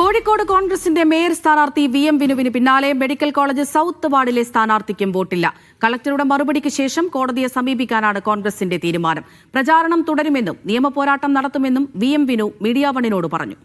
കോഴിക്കോട് കോൺഗ്രസിന്റെ മേയർ സ്ഥാനാർത്ഥി VM വിനുവിന് പിന്നാലെ മെഡിക്കൽ കോളേജ് സൗത്ത് വാർഡിലെ സ്ഥാനാർത്ഥിക്കും വോട്ടില്ല. കളക്ടറുടെ മറുപടിക്ക് ശേഷം കോടതിയെ സമീപിക്കാനാണ് കോൺഗ്രസിന്റെ തീരുമാനം. പ്രചാരണം തുടരുമെന്നും നിയമപോരാട്ടം നടത്തുമെന്നും VM വിനു മീഡിയ വണ്ണിനോട് പറഞ്ഞു.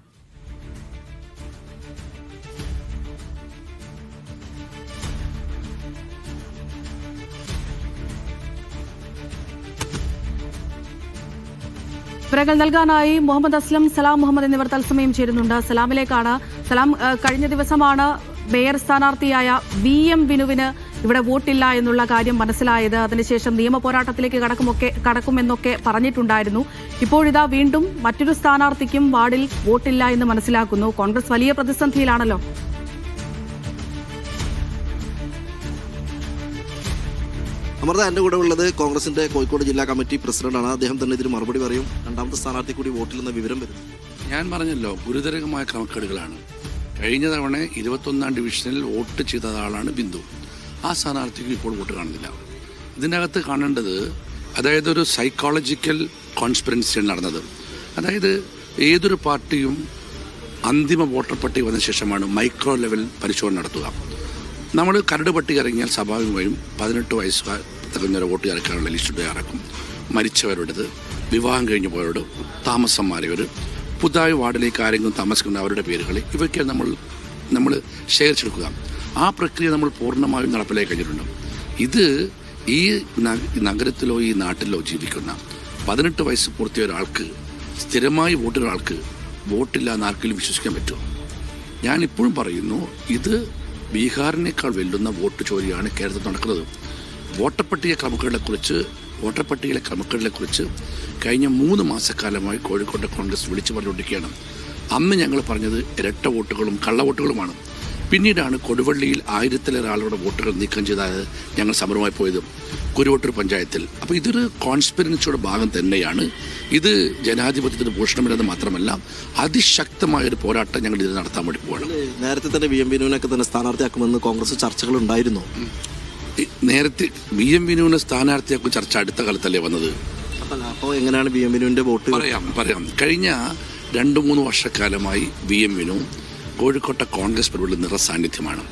വിവരങ്ങൾ നൽകാനായി മുഹമ്മദ് അസ്ലം, സലാം മുഹമ്മദ് എന്നിവർ തത്സമയം ചേരുന്നുണ്ട്. സലാമിലേക്കാണ്. സലാം, കഴിഞ്ഞ ദിവസമാണ് മേയർ സ്ഥാനാർത്ഥിയായ VM വിനുവിന് ഇവിടെ വോട്ടില്ല എന്നുള്ള കാര്യം മനസ്സിലായത്. അതിനുശേഷം നിയമപോരാട്ടത്തിലേക്ക് കടക്കുമെന്നൊക്കെ പറഞ്ഞിട്ടുണ്ടായിരുന്നു. ഇപ്പോഴിതാ വീണ്ടും മറ്റൊരു സ്ഥാനാർത്ഥിക്കും വാർഡിൽ വോട്ടില്ല എന്ന് മനസ്സിലാക്കുന്നു. കോൺഗ്രസ് വലിയ പ്രതിസന്ധിയിലാണല്ലോ. അമൃത, എൻ്റെ കൂടെ ഉള്ളത് കോൺഗ്രസിന്റെ കോഴിക്കോട് ജില്ലാ കമ്മിറ്റി പ്രസിഡന്റാണ്. അദ്ദേഹം തന്നെ ഇതിന് മറുപടി പറയും. രണ്ടാമത്തെ സ്ഥാനാർത്ഥി കൂടി വോട്ടിലെന്ന വിവരം വരുന്നു. ഞാൻ പറഞ്ഞല്ലോ, ഗുരുതരമായ ക്രമക്കേടുകളാണ്. കഴിഞ്ഞ തവണ 21ാം ഡിവിഷനിൽ വോട്ട് ചെയ്ത ആളാണ് ബിന്ദു. ആ സ്ഥാനാർത്ഥിക്ക് ഇപ്പോൾ വോട്ട് കാണുന്നില്ല. ഇതിനകത്ത് കാണേണ്ടത്, അതായത് ഒരു സൈക്കോളജിക്കൽ കോൺസ്പിറൻസിയാണ് നടന്നത്. അതായത് ഏതൊരു പാർട്ടിയും അന്തിമ വോട്ടർ പട്ടിക വന്ന ശേഷമാണ് മൈക്രോ ലെവൽ പരിശോധന നടത്തുക. നമ്മൾ കരട് പട്ടിക ഇറങ്ങിയാൽ സ്വാഭാവികമായും 18 വയസ്സുകാർ തികഞ്ഞൊരു വോട്ട് ചേർക്കാനുള്ള ലിസ്റ്റ് തയ്യാറാക്കും. മരിച്ചവരുടേത്, വിവാഹം കഴിഞ്ഞു പോയവരോട്, താമസം മാറിയവർ, പുതുതായി വാർഡിലേക്ക് ആരെങ്കിലും താമസിക്കുന്ന അവരുടെ പേരുകൾ, ഇവയ്ക്ക് നമ്മൾ ശേഖരിച്ചെടുക്കുക. ആ പ്രക്രിയ നമ്മൾ പൂർണ്ണമായും നടപ്പിലാക്കി കഴിഞ്ഞിട്ടുണ്ട്. ഇത് ഈ നഗരത്തിലോ ഈ നാട്ടിലോ ജീവിക്കുന്ന 18 വയസ്സ് പൂർത്തിയ ഒരാൾക്ക്, സ്ഥിരമായി വോട്ടുള്ള ആൾക്ക് വോട്ടില്ല എന്ന് ആർക്കെങ്കിലും വിശ്വസിക്കാൻ പറ്റുമോ? ഞാനിപ്പോഴും പറയുന്നു, ഇത് ബീഹാറിനേക്കാൾ വെല്ലുന്ന വോട്ട് ചോരിയാണ് കേരളത്തിൽ നടക്കുന്നത്. വോട്ടർ പട്ടികയിലെ ക്രമക്കേടിനെക്കുറിച്ച് കഴിഞ്ഞ 3 മാസക്കാലമായി കോഴിക്കോട്ടെ കോൺഗ്രസ് വിളിച്ചു പറഞ്ഞുകൊണ്ടിരിക്കുകയാണ്. അന്ന് ഞങ്ങൾ പറഞ്ഞത് ഇരട്ട വോട്ടുകളും കള്ളവോട്ടുകളുമാണ്. പിന്നീടാണ് കൊടുവള്ളിയിൽ 1000-ലേറെ ആളുടെ വോട്ടുകൾ നീക്കം ചെയ്താൽ ഞങ്ങൾ സമരമായി പോയത് കുരുവട്ടൂർ പഞ്ചായത്തിൽ. അപ്പോൾ ഇതൊരു കോൺസ്പിറൻസിയുടെ ഭാഗം തന്നെയാണ്. ഇത് ജനാധിപത്യത്തിന് ഭൂഷണമില്ലെന്ന് മാത്രമല്ല, അതിശക്തമായൊരു പോരാട്ടം ഞങ്ങൾ ഇത് നടത്താൻ വേണ്ടി പോകണം. നേരത്തെ തന്നെ VM വിനുവിനൊക്കെ തന്നെ സ്ഥാനാർത്ഥിയാക്കുമെന്ന് കോൺഗ്രസ് ചർച്ചകൾ ഉണ്ടായിരുന്നു. നേരത്തെ VM വിനുവിനെ സ്ഥാനാർത്ഥിയാക്കും ചർച്ച അടുത്ത കാലത്തല്ലേ വന്നത്. അപ്പോൾ എങ്ങനെയാണ് VM വിനുവിന്റെ വോട്ട്? പറയാം. കഴിഞ്ഞ 2-3 വർഷക്കാലമായി VM വിനു കോഴിക്കോട്ടെ കോൺഗ്രസ് പരിപാടിയിൽ നിറസാന്നിധ്യമാണ്.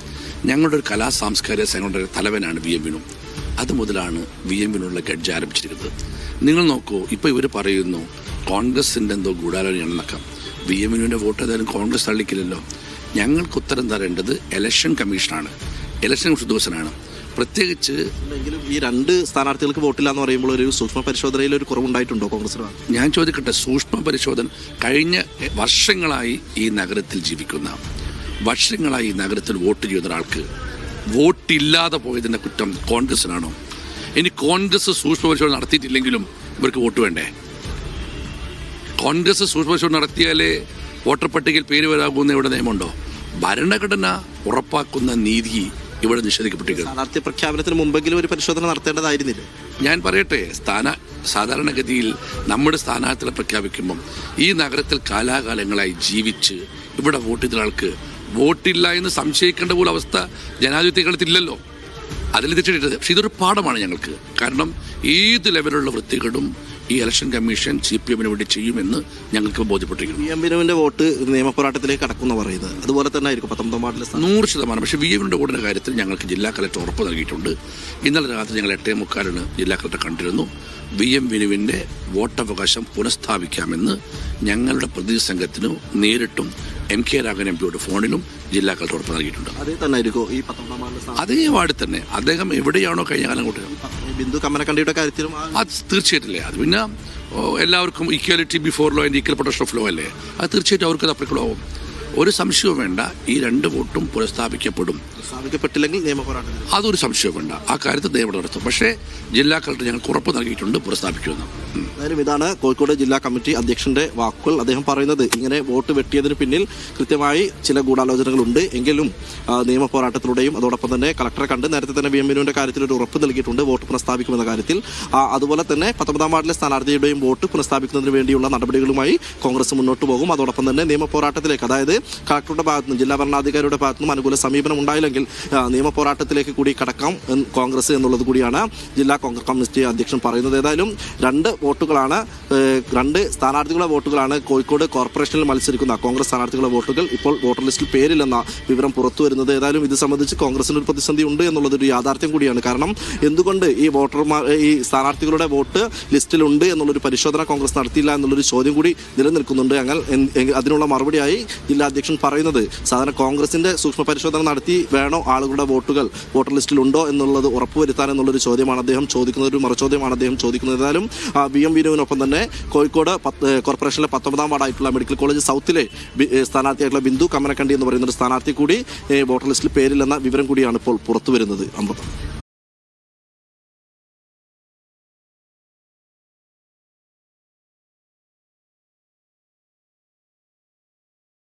ഞങ്ങളുടെ ഒരു കലാ സാംസ്കാരിക സംഘടനയുടെ തലവനാണ് VM വിനു. അതുമുതലാണ് VM വിനുള്ള ഗഡ്ജ് ആരംഭിച്ചിരിക്കുന്നത്. നിങ്ങൾ നോക്കൂ, ഇപ്പോൾ ഇവർ പറയുന്നു കോൺഗ്രസിൻ്റെ എന്തോ ഗൂഢാലോചനയാണെന്നൊക്കെ. VM വിനുവിൻ്റെ വോട്ട് ഏതായാലും കോൺഗ്രസ് തള്ളിക്കില്ലല്ലോ. ഞങ്ങൾക്ക് ഉത്തരം തരേണ്ടത് ഇലക്ഷൻ കമ്മീഷനാണ്, ഇലക്ഷൻ ഉദ്യോഗസ്ഥനാണ്. പ്രത്യേകിച്ച് ഈ 2 സ്ഥാനാർത്ഥികൾക്ക് വോട്ടില്ല എന്ന് പറയുമ്പോൾ ഒരു സൂക്ഷ്മ പരിശോധനയിൽ ഒരു കുറവുണ്ടായിട്ടുണ്ടോ കോൺഗ്രസിന്? ഞാൻ ചോദിക്കട്ടെ, സൂക്ഷ്മ പരിശോധന കഴിഞ്ഞ വർഷങ്ങളായി ഈ നഗരത്തിൽ ജീവിക്കുന്ന, വർഷങ്ങളായി ഈ നഗരത്തിൽ വോട്ട് ചെയ്യുന്ന ഒരാൾക്ക് വോട്ടില്ലാതെ പോയതിൻ്റെ കുറ്റം കോൺഗ്രസിനാണോ? ഇനി കോൺഗ്രസ് സൂക്ഷ്മ പരിശോധന നടത്തിയിട്ടില്ലെങ്കിലും ഇവർക്ക് വോട്ട് വേണ്ടേ? കോൺഗ്രസ് സൂക്ഷ്മ പരിശോധന നടത്തിയാലേ വോട്ടർ പട്ടികയിൽ പേര് വരാകുന്ന ഇവിടെ നിയമമുണ്ടോ? ഭരണഘടന ഉറപ്പാക്കുന്ന നീതി ഇവിടെ നിഷേധിക്കപ്പെട്ടിരിക്കുന്നു. സ്ഥാനാർത്ഥി പ്രഖ്യാപനത്തിന് മുമ്പെങ്കിലും ഒരു പരിശോധന നടത്തേണ്ടതായിരുന്നില്ല. ഞാൻ പറയട്ടെ, സാധാരണഗതിയിൽ നമ്മുടെ സ്ഥാനാർത്ഥികളെ പ്രഖ്യാപിക്കുമ്പം ഈ നഗരത്തിൽ കാലാകാലങ്ങളായി ജീവിച്ച് ഇവിടെ വോട്ട് ചെയ്ത ആൾക്ക് വോട്ടില്ല എന്ന് സംശയിക്കേണ്ട പോലും അവസ്ഥ ജനാധിപത്യ കളത്തില്ലല്ലോ. അതിൽ തെറ്റിട്ടത്. പക്ഷെ ഇതൊരു പാഠമാണ് ഞങ്ങൾക്ക്. കാരണം ഏത് ലെവലുള്ള വൃത്തികളും ഈ ഇലക്ഷൻ കമ്മീഷൻ CPM വേണ്ടി ചെയ്യുമെന്ന് ഞങ്ങൾക്ക് ബോധ്യപ്പെട്ടിരിക്കുന്നു. VM വിനുവിന്റെ വോട്ട് നിയമപോരാട്ടത്തിലേക്ക് കടക്കുന്ന പറയുന്നത് അതുപോലെ തന്നെ ആയിരിക്കും 19 വാർഡിലെ 100%. പക്ഷേ VM വിനുവിന്റെ വോട്ടിന്റെ കാര്യത്തിൽ ഞങ്ങൾക്ക് ജില്ലാ കളക്ടർ ഉറപ്പ് നൽകിയിട്ടുണ്ട്. ഇന്നലെ രാത്രി ഞങ്ങൾ 8:45 ജില്ലാ കളക്ടർ കണ്ടിരുന്നു. VM വിനുവിന്റെ വോട്ടവകാശം പുനഃസ്ഥാപിക്കാമെന്ന് ഞങ്ങളുടെ പ്രതിനിധി സംഘത്തിന് നേരിട്ടും MK രാഘവൻ MPയുടെ ഫോണിലും ജില്ലാ കളക്ടർ ഉറപ്പ് നൽകിയിട്ടുണ്ട്. അതേ തന്നെ ആയിരിക്കും ഈ 19 വാർഡിലെ അതേ വാർഡിൽ തന്നെ അദ്ദേഹം എവിടെയാണോ കഴിഞ്ഞ കാലം കൊണ്ട് ബിന്ദു കമ്മനക്കണ്ടിയുടെ കാര്യത്തിലും അത് തീർച്ചയായിട്ടില്ലേ. അത് പിന്നെ എല്ലാവർക്കും equality before law and equal protection of law അല്ലേ. അത് തീർച്ചയായിട്ടും അവർക്ക് അത് അപ്ലിക്കബിൾ ആവും. ഒരു സംശയവും വേണ്ട, ഈ 2 വോട്ടും പുനഃസ്ഥാപിക്കപ്പെടും. സ്ഥാപിക്കപ്പെട്ടില്ലെങ്കിൽ നിയമപോരാട്ടം അതൊരു സംശയവും വേണ്ട. ആ കാര്യത്തിൽ നിയമം നടത്തും. പക്ഷേ ജില്ലാ കളക്ടർ ഞങ്ങൾക്ക് ഉറപ്പ് നൽകിയിട്ടുണ്ട് പുനഃസ്ഥാപിക്കുമെന്ന്. എന്തായാലും ഇതാണ് കോഴിക്കോട് ജില്ലാ കമ്മിറ്റി അധ്യക്ഷന്റെ വാക്കുകൾ. അദ്ദേഹം പറയുന്നത് ഇങ്ങനെ വോട്ട് വെട്ടിയതിന് പിന്നിൽ കൃത്യമായി ചില ഗൂഢാലോചനകളുണ്ട് എങ്കിലും നിയമപോരാട്ടത്തിലൂടെയും അതോടൊപ്പം തന്നെ കളക്ടറെ കണ്ട് നേരത്തെ തന്നെ VM വിനുവിന്റെ കാര്യത്തിൽ ഒരു ഉറപ്പ് നൽകിയിട്ടുണ്ട് വോട്ട് പുനഃസ്ഥാപിക്കുമെന്ന കാര്യത്തിൽ. അതുപോലെ തന്നെ 19 വാർഡിലെ സ്ഥാനാർത്ഥിയുടെയും വോട്ട് പുനഃസ്ഥാപിക്കുന്നതിന് വേണ്ടിയുള്ള നടപടികളുമായി കോൺഗ്രസ് മുന്നോട്ട് പോകും. അതോടൊപ്പം തന്നെ നിയമപോരാട്ടത്തിലേക്ക്, അതായത് കളക്ടറുടെ ഭാഗത്തുനിന്നും ജില്ലാ ഭരണാധികാരിയുടെ ഭാഗത്തുനിന്നും അനുകൂല സമീപനം ഉണ്ടായില്ലെങ്കിൽ നിയമപോരാട്ടത്തിലേക്ക് കൂടി കടക്കാം കോൺഗ്രസ് എന്നുള്ളത് കൂടിയാണ് ജില്ലാ കോൺഗ്രസ് കമ്മിറ്റി അധ്യക്ഷൻ പറയുന്നത്. ഏതായാലും 2 വോട്ടുകളാണ്, 2 സ്ഥാനാർത്ഥികളുടെ വോട്ടുകളാണ് കോഴിക്കോട് കോർപ്പറേഷനിൽ മത്സരിക്കുന്ന കോൺഗ്രസ് സ്ഥാനാർത്ഥികളുടെ വോട്ടുകൾ ഇപ്പോൾ വോട്ടർ ലിസ്റ്റിൽ പേരില്ലെന്ന വിവരം പുറത്തു വരുന്നത്. ഏതായാലും ഇത് സംബന്ധിച്ച് കോൺഗ്രസിന് ഒരു പ്രതിസന്ധി ഉണ്ട് എന്നുള്ളതൊരു യാഥാർത്ഥ്യം കൂടിയാണ്. കാരണം എന്തുകൊണ്ട് ഈ സ്ഥാനാർത്ഥികളുടെ വോട്ട് ലിസ്റ്റിലുണ്ട് എന്നുള്ളൊരു പരിശോധന കോൺഗ്രസ് നടത്തിയില്ല എന്നുള്ളൊരു ചോദ്യം കൂടി നിലനിൽക്കുന്നുണ്ട്. അതിനുള്ള മറുപടിയായി ജില്ലാ അധ്യക്ഷൻ പറയുന്നത് സാധാരണ കോൺഗ്രസിന്റെ സൂക്ഷ്മ പരിശോധന നടത്തി വേണോ ആളുകളുടെ വോട്ടുകൾ വോട്ടർ ലിസ്റ്റിലുണ്ടോ എന്നുള്ളത് ഉറപ്പുവരുത്താൻ എന്നുള്ളൊരു ചോദ്യമാണ് അദ്ദേഹം ചോദിക്കുന്നത്, ഒരു മറുചോദ്യമാണ് അദ്ദേഹം ചോദിക്കുന്നത്. ഏതായാലും VM വിനുവിനൊപ്പം തന്നെ കോഴിക്കോട് കോർപ്പറേഷനിലെ 19ാം വാർഡായിട്ടുള്ള മെഡിക്കൽ കോളേജ് സൗത്തിലെ സ്ഥാനാർത്ഥിയായിട്ടുള്ള ബിന്ദു കമ്മനക്കണ്ടി എന്ന് പറയുന്ന ഒരു സ്ഥാനാർത്ഥി കൂടി വോട്ടർ ലിസ്റ്റിൽ പേരില്ലെന്ന വിവരം കൂടിയാണ് ഇപ്പോൾ പുറത്തു വരുന്നത്.